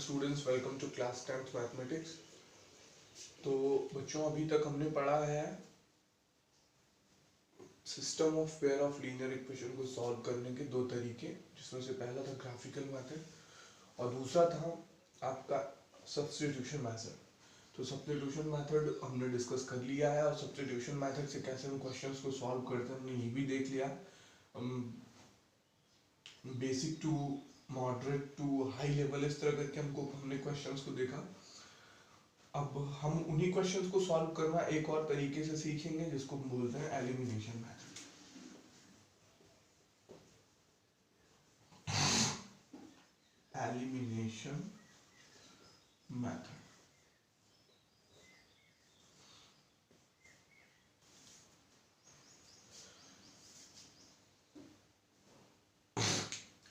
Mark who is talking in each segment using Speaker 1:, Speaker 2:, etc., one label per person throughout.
Speaker 1: Students, welcome to class 10th mathematics. तो बच्चों, अभी तक हमने पढ़ा है system of pair of linear equation को सॉल्व करने के दो तरीके, जिसमें से पहला था ग्राफिकल मेथड और दूसरा था आपका सब्स्टिट्यूशन मेथड। तो सब्स्टिट्यूशन मेथड हमने डिस्कस कर लिया है और सब्स्टिट्यूशन मेथड से कैसे हम क्वेश्चंस को सॉल्व करते हैं हमने ये भी देख लिया। Basic to moderate to high level, इस तरह करके हमने क्वेश्चंस को देखा। अब हम उन्हीं क्वेश्चंस को सॉल्व करना एक और तरीके से सीखेंगे, जिसको हम बोलते हैं एलिमिनेशन मेथड। एलिमिनेशन मेथड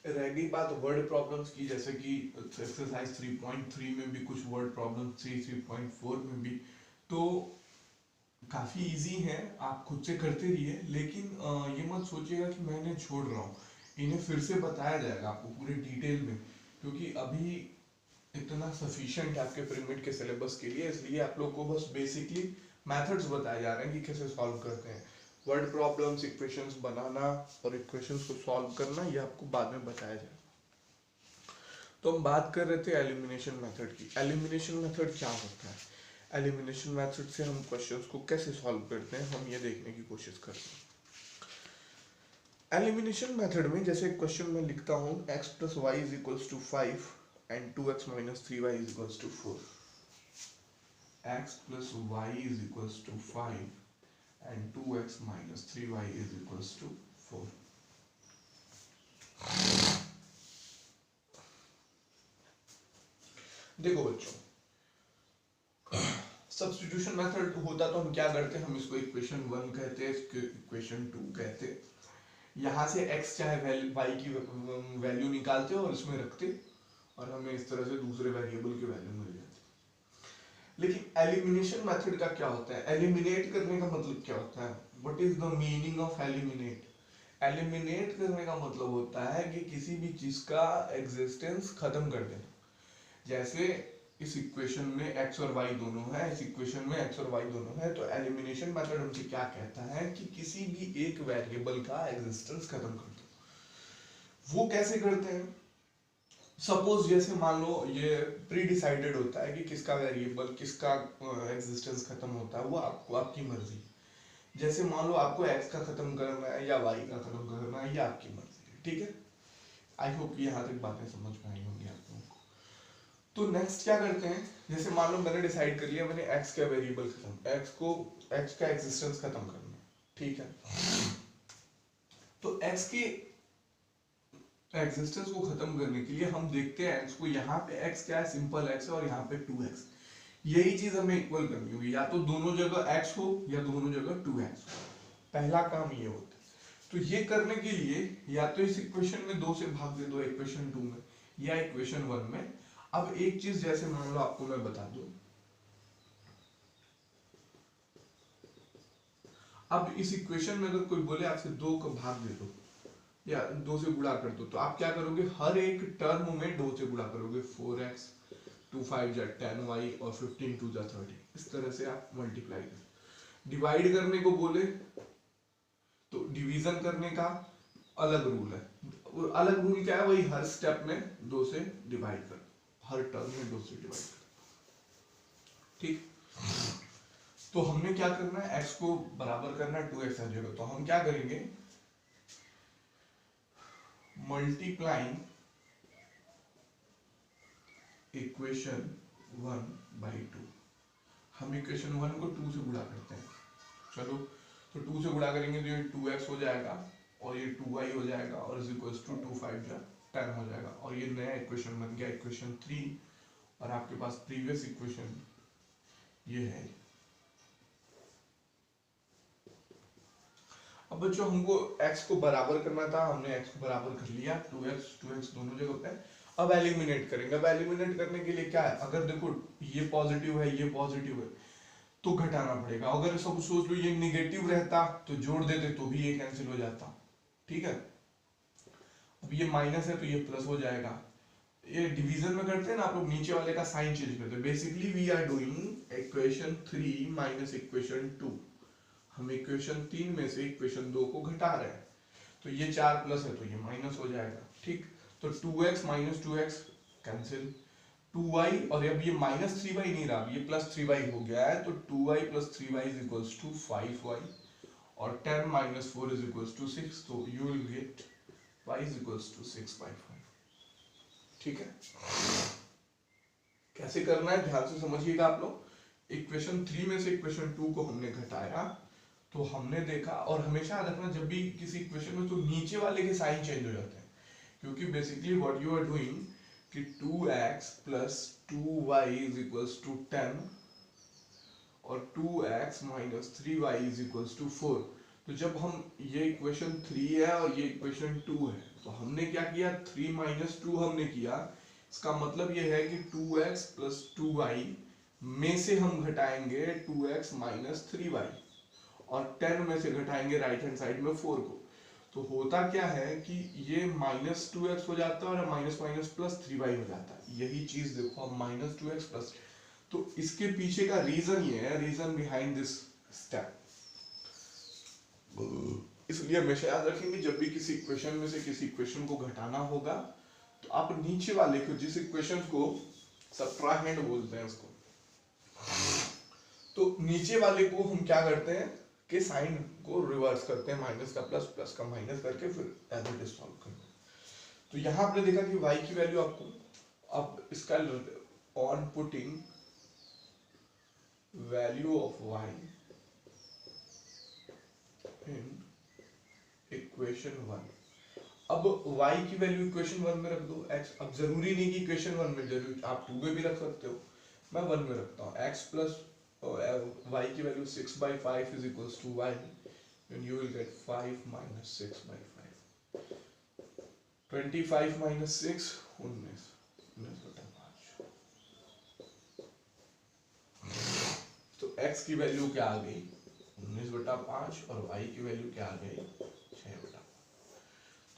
Speaker 1: रह गई बात वर्ड प्रॉब्लम्स की, जैसे कि एक्सरसाइज 3.3 में भी कुछ वर्ड प्रॉब्लम थी, 3.4 में भी। तो काफ़ी इजी है, आप खुद से करते रहिए, लेकिन ये मत सोचिएगा कि मैं इन्हें छोड़ रहा हूँ। इन्हें फिर से बताया जाएगा आपको पूरे डिटेल में, क्योंकि अभी इतना सफिशिएंट है आपके पिरामिड के सिलेबस के लिए, इसलिए आप लोग को बस बेसिकली मेथड्स बताए जा रहे हैं कि कैसे सॉल्व करते हैं। वर्ड प्रॉब्लम्स, इक्वेशंस बनाना और इक्वेशंस को सॉल्व करना, ये आपको बाद में बताया जाएगा। तो हम बात कर रहे थे एलिमिनेशन मेथड की। एलिमिनेशन मेथड क्या होता है? एलिमिनेशन मेथड से हम क्वेश्चंस को कैसे सॉल्व करते हैं, हम ये देखने की कोशिश करते हैं। एलिमिनेशन मेथड में जैसे क्वेश्चन में लिखता हूँ x plus y is equals to 5 and 2x minus 3y is equals to 4। x plus y is equals to 5 and 2x minus 3y is equals to 4। देखो बच्चों, सब्स्टिट्यूशन मेथड होता तो हम क्या करते हैं, हम इसको इक्वेशन 1 कहते हैं, इसको इक्वेशन 2 कहते हैं। यहाँ से x चाहे y की वैल्यू निकालते और इसमें रखते और हमें इस तरह से दूसरे वेरिएबल की वैल्यू मिल जाती। लेकिन एलिमिनेशन मेथड का क्या होता है? एलिमिनेट करने का मतलब क्या होता है? What is the meaning of eliminate? Eliminate करने का मतलब होता है कि किसी भी चीज का एग्जिस्टेंस खत्म कर देना। जैसे इस इक्वेशन में x और y दोनों है, इस इक्वेशन में x और y दोनों है, तो एलिमिनेशन मेथड हमसे क्या कहता है कि किसी भी एक वेरिएबल का एग्जिस्टेंस खत्म कर दो। वो कैसे करते हैं? सपोज जैसे मान लो ये प्री डिसाइडेड होता है कि किसका वेरिएबल, किसका एग्जिस्टेंस खत्म होता है, वो आपको, आपकी मर्जी। जैसे मान लो आपको x का खत्म करना है या y का खत्म करना है, ये आपकी मर्जी है, ठीक है। आई होप कि यहाँ तक बातें समझ में आई होंगी आप लोगों को। तो नेक्स्ट क्या करते हैं, जैसे मान लो मैंने डिसाइड कर लिया, मैंने x का वेरिएबल खत्म, x का एग्जिस्टेंस खत्म करना, ठीक है। तो x के एग्जिस्टेंस को खत्म करने के लिए हम देखते हैं x को, यहाँ पे x क्या है, सिंपल x है और यहाँ पे 2x। यही चीज हमें इक्वल करनी होगी, या तो दोनों जगह x हो या दोनों जगह 2x हो। पहला काम ये होता है। तो ये करने के लिए या तो इस इक्वेशन में 2 से भाग दे दो, इक्वेशन 2 में या इक्वेशन 1 में। अब एक चीज जैसे मान लो आपको मैं बता दूं, अब इस इक्वेशन में अगर कोई बोले आपसे 2 का भाग दे दो या 2 से गुणा कर दो, तो आप क्या करोगे, हर एक टर्म में 2 से गुणा करोगे। 4x 2 5 जा 10y और 15 2 जा 30, इस तरह से आप मल्टीप्लाई कर। डिवाइड करने को बोले तो डिवीजन करने का अलग रूल है। अलग रूल क्या है? वही हर स्टेप में 2 से डिवाइड कर, हर टर्म में 2 से डिवाइड कर, ठीक। तो हमने क्या करना है, x को बराबर करना है 2x हर जगह। तो हम क्या करेंगे, मल्टीप्लाइंग इक्वेशन 1 बाई 2। हम इक्वेशन 1 को 2 से गुणा करते हैं। चलो, तो 2 से गुणा करेंगे तो ये 2x हो जाएगा और ये 2y हो जाएगा और इज इक्वल्स टू 2 5 जा 10 हो जाएगा, और ये नया इक्वेशन बन गया इक्वेशन 3। और आपके पास प्रीवियस इक्वेशन ये है। अब बच्चों, हमको x को बराबर करना था, हमने x को बराबर कर लिया, 2x दोनों जगह पे। अब एलिमिनेट करेंगे। अब एलिमिनेट करने के लिए क्या है, अगर देखो ये पॉजिटिव है, ये पॉजिटिव है, तो घटाना पड़ेगा। अगर सब सोच लो ये निगेटिव रहता तो जोड़ देते तो भी ये कैंसिल हो जाता, ठीक है। अब ये माइनस है तो ये प्लस हो जाएगा, ये डिवीजन में करते हैं ना आप लोग, नीचे वाले का साइन चेंज करते हैं। Basically we are doing equation 3 minus equation 2। हम इक्वेशन 3 में से इक्वेशन 2 को घटा रहे हैं, तो ये 4 प्लस है तो ये माइनस हो जाएगा, ठीक। तो 2x minus 2x cancel, 2y, और अब ये माइनस 3y नहीं रहा, ये प्लस 3y हो गया है, तो 2y plus 3y is equals to 5y, और 10 माइनस 4 इज इक्वल्स टू 6, तो you will get y is equals to 6/5। ठीक है, कैसे करना है ध्यान से समझिएगा आप लोग। इक्वेशन 3 में से इक्वेशन 2 को हमने घटाया, तो हमने देखा, और हमेशा याद रखना जब भी किसी इक्वेशन में, तो नीचे वाले के साइन चेंज हो जाते हैं, क्योंकि basically what you are doing कि 2x plus 2y is equals to 10 और 2x minus 3y is equals to 4। तो जब हम, ये इक्वेशन 3 है और ये इक्वेशन 2 है, तो हमने क्या किया, 3 माइनस 2 हमने किया। इसका मतलब ये है कि 2x प्लस 2y में से हम घटाएंगे 2x माइनस 3y, और 10 में से घटाएंगे राइट हैंड साइड में 4 को। तो होता क्या है कि ये माइनस 2x हो जाता है और माइनस माइनस प्लस 3y हो जाता है। यही चीज देखो, अब माइनस 2x प्लस, तो इसके पीछे का रीजन ये है, रीजन बिहाइंड दिस स्टेप। इसलिए हमेशा याद रखेंगे जब भी किसी इक्वेशन में से किसी इक्वेशन को घटाना होगा, तो आप नीचे वाले को, जिस इक्वेशन को सबट्राहेंड बोलते हैं उसको, तो नीचे वाले को हम क्या करते हैं कि साइन को रिवर्स करते हैं, माइनस का प्लस, प्लस का माइनस करके फिर एज इट इज सॉल्व करते हैं। तो यहाँ आपने देखा कि y की वैल्यू आपको, अब इसका on putting value of y in equation 1। अब y की वैल्यू इक्वेशन 1 में रख दो, x, अब जरूरी नहीं कि इक्वेशन 1 में, जरूरी आप 2 में भी रख सकते हो, मैं 1 में रखता हूँ। x प्लस y की value 6/5 is equals to y, and you will get 5 minus 6/5। 25 minus 6 19, 19/5। तो x की वैल्यू क्या आ गई, 19/5, और y की वैल्यू क्या आ गई, 6/5।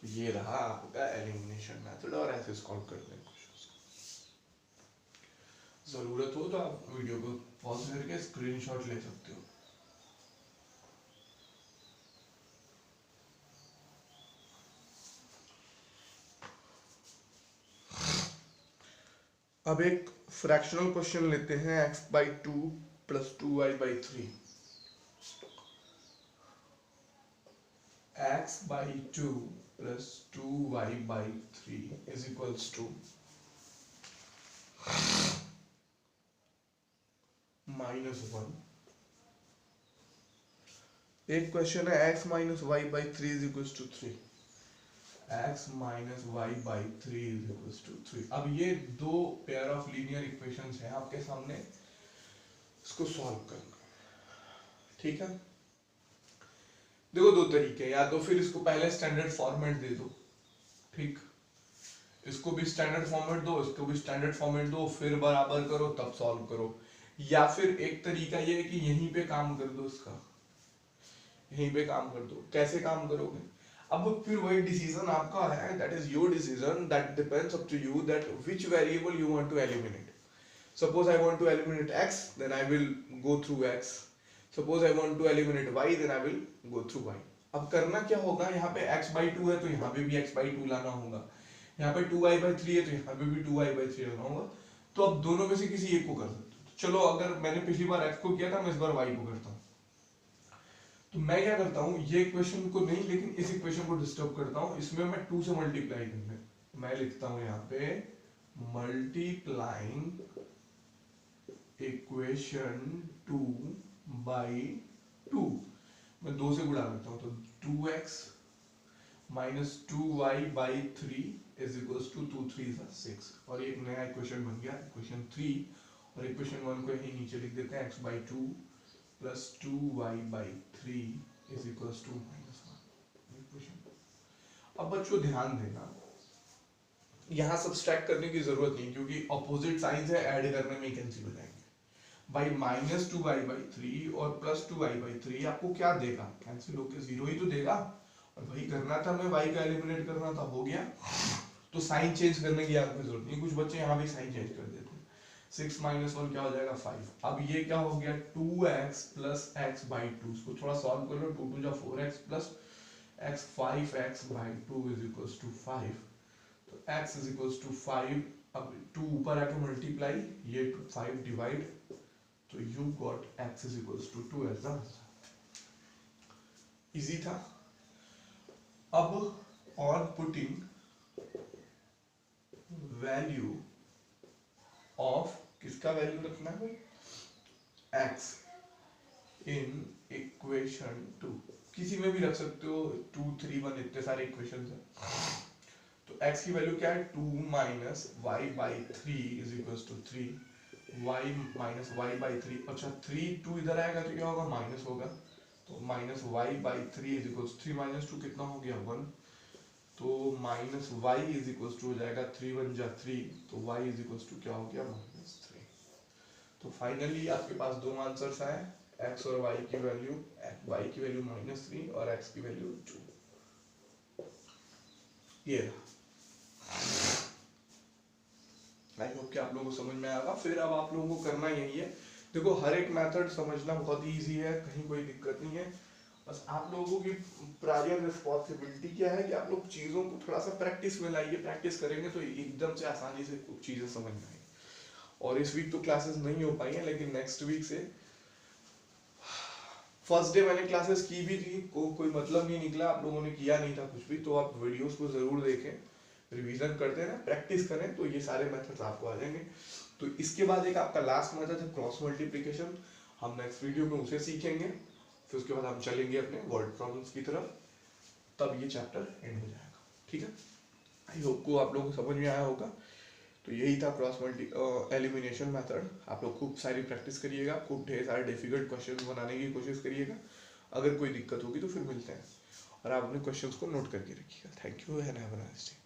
Speaker 1: तो ये रहा आपका एलिमिनेशन मेथड, और ऐसे सॉल्व करते हैं। जरूरत हो तो आप वीडियो को पॉज करके स्क्रीनशॉट ले सकते हो। अब एक फ्रैक्शनल क्वेश्चन लेते हैं, x/2 plus 2y/3। x/2 plus 2y/3 is equals to -1। एक क्वेश्चन है x minus y/3 is equals to 3। x minus y/3 is equals to 3। अब ये दो पेयर ऑफ लीनियर इक्वेशंस हैं आपके सामने, इसको सॉल्व करना, ठीक है। देखो दो तरीके, या तो फिर इसको पहले स्टैंडर्ड फॉर्मेट दे दो, ठीक, इसको भी स्टैंडर्ड फॉर्मेट दो, इसको भी स्टैंडर्ड फॉर्मेट दो, फिर बराबर करो तब सॉल्व करो। या फिर एक तरीका ये है कि यहीं पे काम कर दो, इसका यहीं पे काम कर दो। कैसे काम करोगे, अब फिर वही डिसीजन आपका है, that is your decision, that depends up to you that which variable you want to eliminate. Suppose I want to eliminate x, then I will go through x। Suppose I want to eliminate y, then I will go through y। अब करना क्या होगा, यहाँ पे x/2 है तो यहाँ पे भी x/2 लाना होगा, यहाँ पे 2y/3 है तो यहाँ पे भी 2y/3 लाना होगा। तो अब दोनों में से किसी एक को कर सकते हो। चलो अगर मैंने पिछली बार x को किया था, मैं इस बार y को करता हूँ। तो मैं क्या करता हूँ, ये इक्वेशन को नहीं लेकिन इस इक्वेशन को डिस्टर्ब करता हूँ, इसमें मैं 2 से मल्टीप्लाई करने, मैं लिखता हूँ यहाँ पे मल्टीप्लाइंग इक्वेशन 2/2। मैं 2 से गुणा करता हूँ, तो 2x minus 2y/3 is equals to 2 3 6, और एक नया इक्वेशन बन गया, इक्वेशन 3। और इक्वेशन 1 को यहीं नीचे लिख देते हैं, x/2 plus 2y/3 is equals to -1 equation. अब बच्चों ध्यान देना, यहाँ सब्सट्रैक्ट करने की जरूरत नहीं, क्योंकि ऑपोजिट साइंस है, ऐड करने में कैंसिल हो जाएंगे। भाई -2y/3 और प्लस 2y/3 आपको क्या देगा, कैंसिल होकर 0 ही तो देगा, और वही करना था, मैं y का एलिमिनेट करना था, हो गया। तो साइन चेंज करने की आपको जरूरत नहीं, कुछ बच्चे यहाँ भी साइन चेंज कर देते हैं। 6 - 1 क्या हो जाएगा 5। अब ये क्या हो गया 2x + x/2, इसको थोड़ा सॉल्व कर लो, 2 × 2 = 4x + x 5x/2 = 5। तो x = 5, अब 2 ऊपर आके मल्टीप्लाई, ये 5 डिवाइड, तो you got x = 2 as the answer. Easy था। अब ऑन पुटिंग वैल्यू ऑफ, किसका वैल्यू रखना है, x इन इक्वेशन 2, किसी में भी रख सकते हो, 2 3 1 इतने सारे इक्वेशन है। तो x की वैल्यू क्या है 2 - y/3 = 3, y - y/3, अच्छा 3 2 इधर आएगा तो क्या होगा माइनस होगा, तो -y/3 = 3 - 2 कितना हो गया 1, तो -y हो जाएगा 3 × 1 = 3, तो y क्या हो गया -3। तो फाइनली आपके पास दो आंसर्स आए, x और y की वैल्यू, y की वैल्यू -3 और x की वैल्यू 2। ये आई होप कि आप लोगों को समझ में आएगा। फिर अब आप लोगों को करना यही है, देखो हर एक मेथड समझना बहुत ही ईजी है, कहीं कोई दिक्कत नहीं है। बस आप लोगों की प्रायर रिस्पॉन्सिबिलिटी क्या है कि आप लोग चीज़ों को थोड़ा सा प्रैक्टिस में लाइए, प्रैक्टिस करेंगे तो एकदम से आसानी से कुछ चीज़ें समझ में आएंगी। और इस वीक तो क्लासेस नहीं हो पाई हैं, लेकिन नेक्स्ट वीक से, फर्स्ट डे मैंने क्लासेस की भी थी, कोई मतलब नहीं निकला, आप लोगों ने किया नहीं था कुछ भी, तो आप वीडियोस को ज़रूर देखें, रिवीजन करते हैं, प्रैक्टिस करें, तो ये सारे मेथड्स आपको आ जाएंगे। तो इसके बाद एक आपका लास्ट मेथड है क्रॉस मल्टीप्लिकेशन, हम नेक्स्ट वीडियो में उसे सीखेंगे, फिर उसके बाद हम चलेंगे अपने वर्ड प्रॉब्लम्स की तरफ, तब ये चैप्टर एंड हो जाएगा। ठीक है, आई होप को आप लोगों को समझ में आया होगा। तो यही था क्रॉस मल्टी एलिमिनेशन मेथड। आप लोग खूब सारी प्रैक्टिस करिएगा, खूब ढेर सारे डिफिकल्ट क्वेश्चन बनाने की कोशिश करिएगा। अगर कोई दिक्कत होगी तो फिर मिलते हैं, और आप अपने क्वेश्चंस को नोट करके रखिएगा। Thank you and have a nice day.